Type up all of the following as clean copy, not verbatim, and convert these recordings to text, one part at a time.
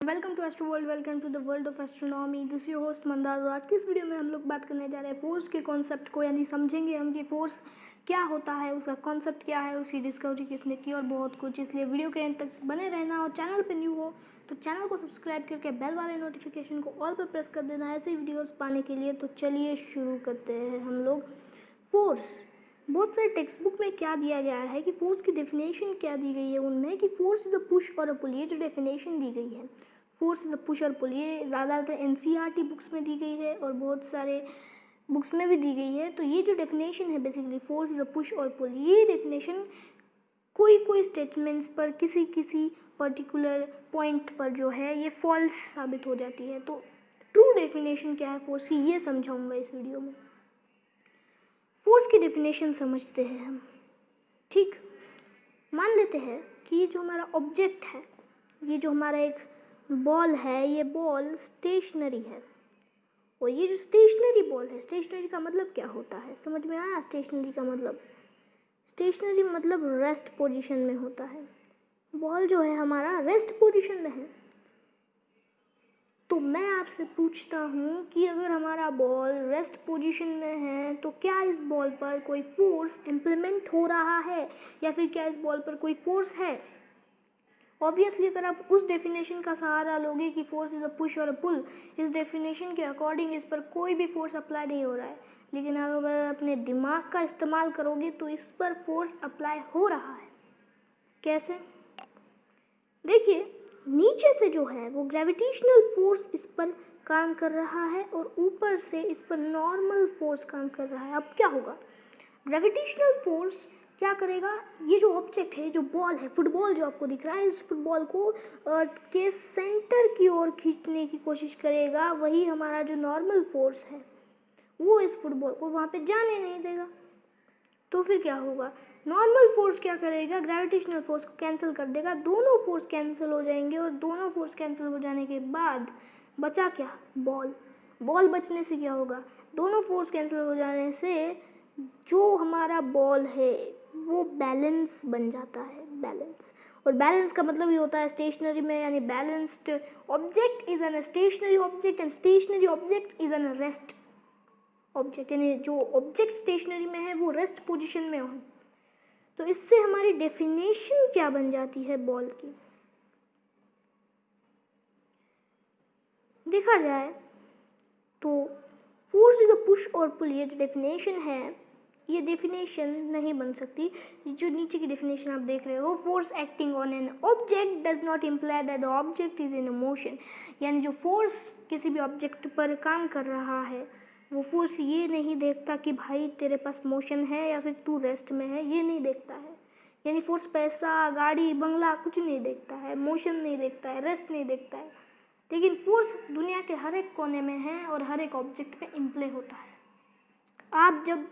Welcome to astro world, welcome to the world of astronomy. This your host Mandar. और आज की इस video में हम लोग बात करने जा रहे हैं फोर्स के कॉन्सेप्ट को, यानी समझेंगे हम कि फोर्स क्या होता है, उसका कॉन्सेप्ट क्या है, उसकी डिस्कवरी किसने की और बहुत कुछ। इसलिए वीडियो के एंड तक बने रहना। और चैनल पे न्यू हो तो चैनल को सब्सक्राइब करके बेल वाले नोटिफिकेशन को ऑल पर प्रेस कर देना ऐसे ही वीडियोज़ पाने के लिए। तो चलिए शुरू करते हैं हम लोग। फोर्स, बहुत सारे टेक्स्ट बुक में क्या दिया गया है कि फोर्स की डेफिनेशन क्या दी गई है उनमें, कि फोर्स इज अ पुश और अ पुल। ये जो डेफिनेशन दी गई है फोर्स इज अ पुश और पुल, ये ज़्यादातर एनसीईआरटी बुक्स में दी गई है और बहुत सारे बुक्स में भी दी गई है। तो ये जो डेफिनेशन है basically force is a push और पुल, ये डेफिनेशन कोई स्टेटमेंट्स पर किसी पर्टिकुलर पॉइंट पर जो है ये फॉल्स साबित हो जाती है। तो ट्रू डेफिनेशन क्या है फोर्स की, ये समझाऊंगा इस वीडियो में। फोर्स की डेफिनेशन समझते हैं हम। ठीक, मान लेते हैं कि ये जो हमारा ऑब्जेक्ट है, ये जो हमारा एक बॉल है, ये बॉल स्टेशनरी है। और ये जो स्टेशनरी बॉल है, स्टेशनरी का मतलब क्या होता है, समझ में आया? स्टेशनरी का मतलब, स्टेशनरी मतलब रेस्ट पोजीशन में होता है। बॉल जो है हमारा रेस्ट पोजीशन में है। तो मैं आपसे पूछता हूँ कि अगर हमारा बॉल रेस्ट पोजीशन में है तो क्या इस बॉल पर कोई फोर्स इम्प्लीमेंट हो रहा है, या फिर क्या इस बॉल पर कोई फोर्स है? ऑब्वियसली अगर आप उस डेफिनेशन का सहारा लोगे कि फोर्स इज अ पुश और अ पुल, इस डेफिनेशन के अकॉर्डिंग इस पर कोई भी फोर्स अप्लाई नहीं हो रहा है। लेकिन अगर अपने दिमाग का इस्तेमाल करोगे तो इस पर फोर्स अप्लाई हो रहा है। कैसे? देखिए, नीचे से जो है वो ग्रेविटेशनल फोर्स इस पर काम कर रहा है और ऊपर से इस पर नॉर्मल फोर्स काम कर रहा है। अब क्या होगा? ग्रेविटेशनल फोर्स क्या करेगा, ये जो ऑब्जेक्ट है, जो बॉल है, फुटबॉल जो आपको दिख रहा है, इस फुटबॉल को अर्थ के सेंटर की ओर खींचने की कोशिश करेगा। वही हमारा जो नॉर्मल फोर्स है वो इस फुटबॉल को वहाँ पे जाने नहीं देगा। तो फिर क्या होगा? नॉर्मल फोर्स क्या करेगा, ग्रेविटेशनल फोर्स को कैंसिल कर देगा। दोनों फोर्स कैंसिल हो जाएंगे और दोनों फोर्स कैंसिल हो जाने के बाद बचा क्या? बॉल। बॉल बचने से क्या होगा? दोनों फोर्स कैंसिल हो जाने से जो हमारा बॉल है वो बैलेंस बन जाता है। बैलेंस, और बैलेंस का मतलब ये होता है स्टेशनरी में, यानी balanced object is an stationary object and stationary object is an rest object, यानी जो ऑब्जेक्ट स्टेशनरी में है वो रेस्ट पोजीशन में हो। तो इससे हमारी डेफिनेशन क्या बन जाती है बॉल की? देखा जाए तो फोर्स इज अ पुश और पुल, ये जो डेफिनेशन है ये डेफिनेशन नहीं बन सकती। जो नीचे की डेफिनेशन आप देख रहे हो, force acting on an object does not imply that the object is in motion, यानी जो फोर्स किसी भी ऑब्जेक्ट पर काम कर रहा है वो फोर्स ये नहीं देखता कि भाई तेरे पास मोशन है या फिर तू रेस्ट में है, ये नहीं देखता है। यानी फोर्स पैसा, गाड़ी, बंगला कुछ नहीं देखता है, मोशन नहीं देखता है, रेस्ट नहीं देखता है। लेकिन फोर्स दुनिया के हर एक कोने में है और हर एक ऑब्जेक्ट पे इम्प्ले होता है। आप जब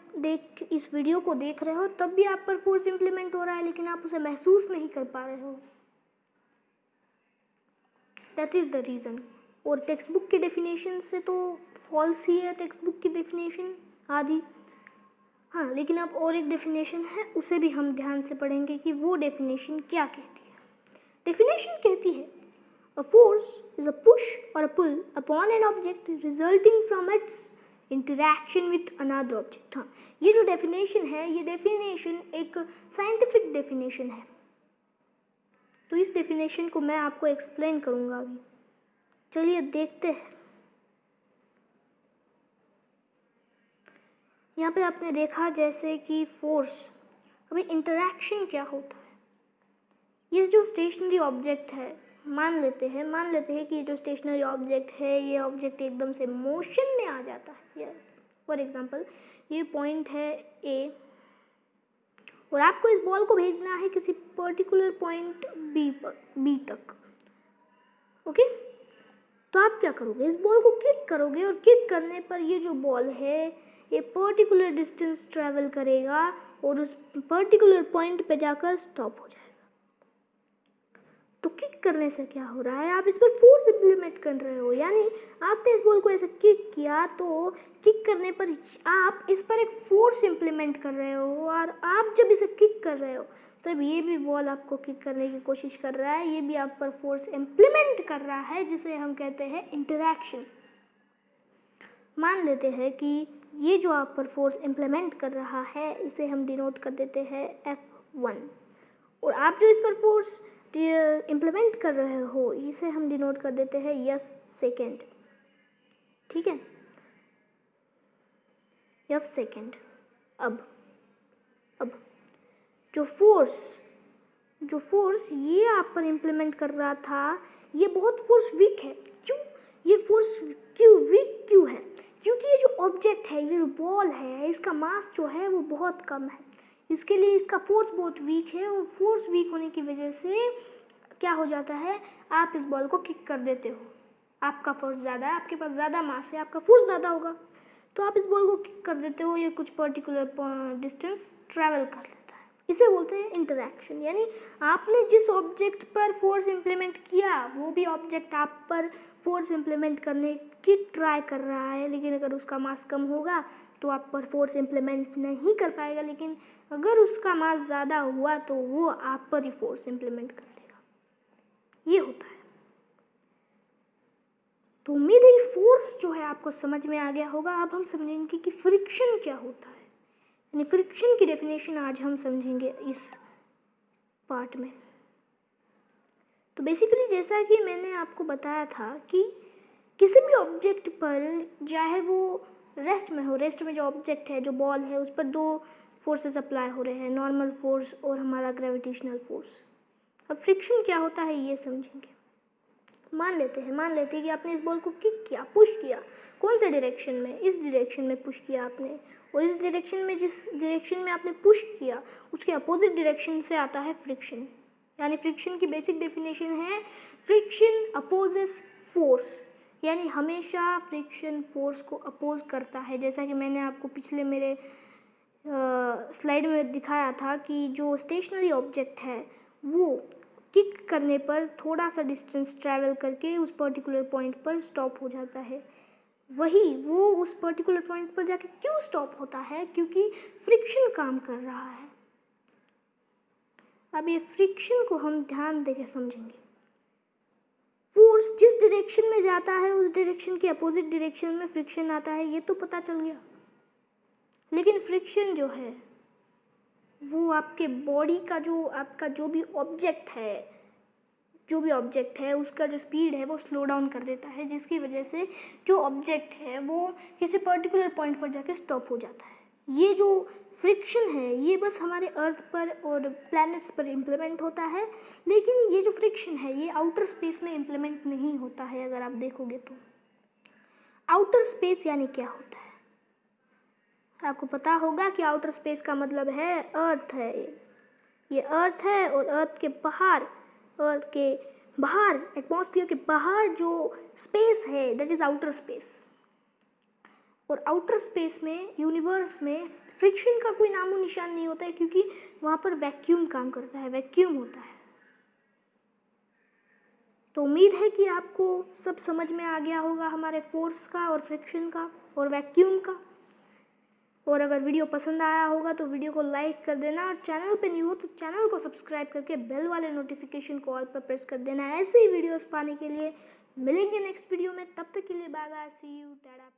इस वीडियो को देख रहे हो तब भी आप पर फोर्स इम्प्लीमेंट हो रहा है, लेकिन आप उसे महसूस नहीं कर पा रहे हो। That is the reason. और टेक्स्ट बुक की डेफिनेशन से तो फॉल्स ही है टेक्स्ट बुक की डेफिनेशन आधी। हाँ, लेकिन अब और एक डेफिनेशन है, उसे भी हम ध्यान से पढ़ेंगे कि वो डेफिनेशन क्या कहती है। डेफिनेशन कहती है a force is a push or a pull upon an object resulting from its interaction with another object। हाँ, ये जो डेफिनेशन है, ये डेफिनेशन एक साइंटिफिक डेफिनेशन है। तो इस डेफिनेशन को मैं आपको एक्सप्लेन करूँगा अभी। चलिए देखते हैं। यहाँ पे आपने देखा जैसे कि फोर्स, अभी इंटरैक्शन क्या होता है। ये जो स्टेशनरी ऑब्जेक्ट है, मान लेते हैं कि ये जो स्टेशनरी ऑब्जेक्ट है, ये ऑब्जेक्ट एकदम से मोशन में आ जाता है। फॉर एग्जांपल ये पॉइंट है ए और आपको इस बॉल को भेजना है किसी पर्टिकुलर पॉइंट बी तक। ओके, तो आप क्या करोगे? इस बॉल को किक करोगे और किक करने पर ये जो बॉल है ये पर्टिकुलर डिस्टेंस ट्रैवल करेगा और उस पर्टिकुलर पॉइंट पे जाकर स्टॉप हो जाएगा। तो किक करने से क्या हो रहा है? आप इस पर फोर्स इम्प्लीमेंट कर रहे हो, यानी आपने इस बॉल को ऐसे किक किया तो किक करने पर आप इस पर एक फोर्स इम्प्लीमेंट कर रहे हो। और आप जब इसे किक कर रहे हो तो अब ये भी बॉल आपको किक करने की कोशिश कर रहा है, ये भी आप पर फोर्स इम्प्लीमेंट कर रहा है, जिसे हम कहते हैं इंटरैक्शन। मान लेते हैं कि ये जो आप पर फोर्स इम्प्लीमेंट कर रहा है इसे हम डिनोट कर देते हैं F1, और आप जो इस पर फोर्स इम्प्लीमेंट कर रहे हो इसे हम डिनोट कर देते हैं F2। ठीक है, F2। अब जो फोर्स ये आप पर इम्प्लीमेंट कर रहा था, ये बहुत फोर्स वीक है। क्यों ये फोर्स वीक क्यों है? क्योंकि ये जो ऑब्जेक्ट है, ये जो बॉल है, इसका मास जो है वो बहुत कम है, इसके लिए इसका फोर्स बहुत वीक है, और फोर्स वीक होने की वजह से क्या हो जाता है, आप इस बॉल को किक कर देते हो। आपका फोर्स ज़्यादा है, आपके पास ज़्यादा मास है, आपका फोर्स ज़्यादा होगा, तो आप इस बॉल को किक कर देते हो, ये कुछ पर्टिकुलर डिस्टेंस ट्रैवल कर लेता है। इसे बोलते हैं इंटरैक्शन। यानी आपने जिस ऑब्जेक्ट पर फोर्स इम्प्लीमेंट किया वो भी ऑब्जेक्ट आप पर फोर्स इम्प्लीमेंट करने की ट्राई कर रहा है, लेकिन अगर उसका मास कम होगा तो आप पर फोर्स इम्प्लीमेंट नहीं कर पाएगा, लेकिन अगर उसका मास ज़्यादा हुआ तो वो आप पर ही फोर्स इम्प्लीमेंट कर देगा। ये होता है। तो उम्मीद है कि फोर्स जो है आपको समझ में आ गया होगा। अब हम समझेंगे कि फ्रिक्शन क्या होता है, यानी फ्रिक्शन की डेफिनेशन आज हम समझेंगे इस पार्ट में। तो बेसिकली जैसा कि मैंने आपको बताया था कि किसी भी ऑब्जेक्ट पर, चाहे वो रेस्ट में हो, रेस्ट में जो ऑब्जेक्ट है, जो बॉल है, उस पर दो फोर्सेस अप्लाई हो रहे हैं, नॉर्मल फोर्स और हमारा ग्रेविटेशनल फोर्स। अब फ्रिक्शन क्या होता है ये समझेंगे। मान लेते हैं कि आपने इस बॉल को किक किया, पुश किया। कौन से डायरेक्शन में? इस डायरेक्शन में पुश किया आपने, और इस डायरेक्शन में, जिस डायरेक्शन में आपने पुश किया उसके अपोजिट डायरेक्शन से आता है फ्रिक्शन। यानी फ्रिक्शन की बेसिक डेफिनेशन है फ्रिक्शन अपोजेस फोर्स, यानी हमेशा फ्रिक्शन फोर्स को अपोज करता है। जैसा कि मैंने आपको पिछले मेरे स्लाइड में दिखाया था कि जो स्टेशनरी ऑब्जेक्ट है वो किक करने पर थोड़ा सा डिस्टेंस ट्रैवल करके उस पर्टिकुलर पॉइंट पर स्टॉप हो जाता है। वही वो उस पर्टिकुलर पॉइंट पर जाके क्यों स्टॉप होता है? क्योंकि फ्रिक्शन काम कर रहा है। अब ये फ्रिक्शन को हम ध्यान देकर समझेंगे। फोर्स जिस डायरेक्शन में जाता है उस डायरेक्शन के अपोजिट डायरेक्शन में फ्रिक्शन आता है, ये तो पता चल गया। लेकिन फ्रिक्शन जो है वो आपके बॉडी का, जो आपका जो भी ऑब्जेक्ट है उसका जो स्पीड है वो स्लो डाउन कर देता है, जिसकी वजह से जो ऑब्जेक्ट है वो किसी पर्टिकुलर पॉइंट पर जाके स्टॉप हो जाता है। ये जो फ्रिक्शन है ये बस हमारे अर्थ पर और प्लैनेट्स पर इम्प्लीमेंट होता है, लेकिन ये जो फ्रिक्शन है ये आउटर स्पेस में इम्प्लीमेंट नहीं होता है। अगर आप देखोगे तो आउटर स्पेस यानी क्या होता है आपको पता होगा कि आउटर स्पेस का मतलब है अर्थ है। ये अर्थ है, और अर्थ के बाहर एटमॉस्फेयर के बाहर जो स्पेस है दैट इज आउटर स्पेस। और आउटर स्पेस में, यूनिवर्स में फ्रिक्शन का कोई नामो निशान नहीं होता है, क्योंकि वहाँ पर वैक्यूम काम करता है, वैक्यूम होता है। तो उम्मीद है कि आपको सब समझ में आ गया होगा हमारे फोर्स का और फ्रिक्शन का और वैक्यूम का। और अगर वीडियो पसंद आया होगा तो वीडियो को लाइक कर देना, और चैनल पे न्यू हो तो चैनल को सब्सक्राइब करके बेल वाले नोटिफिकेशन को ऑल पर प्रेस कर देना, ऐसे ही वीडियोस पाने के लिए। मिलेंगे नेक्स्ट वीडियो में, तब तक के लिए bye bye, see you, Tata.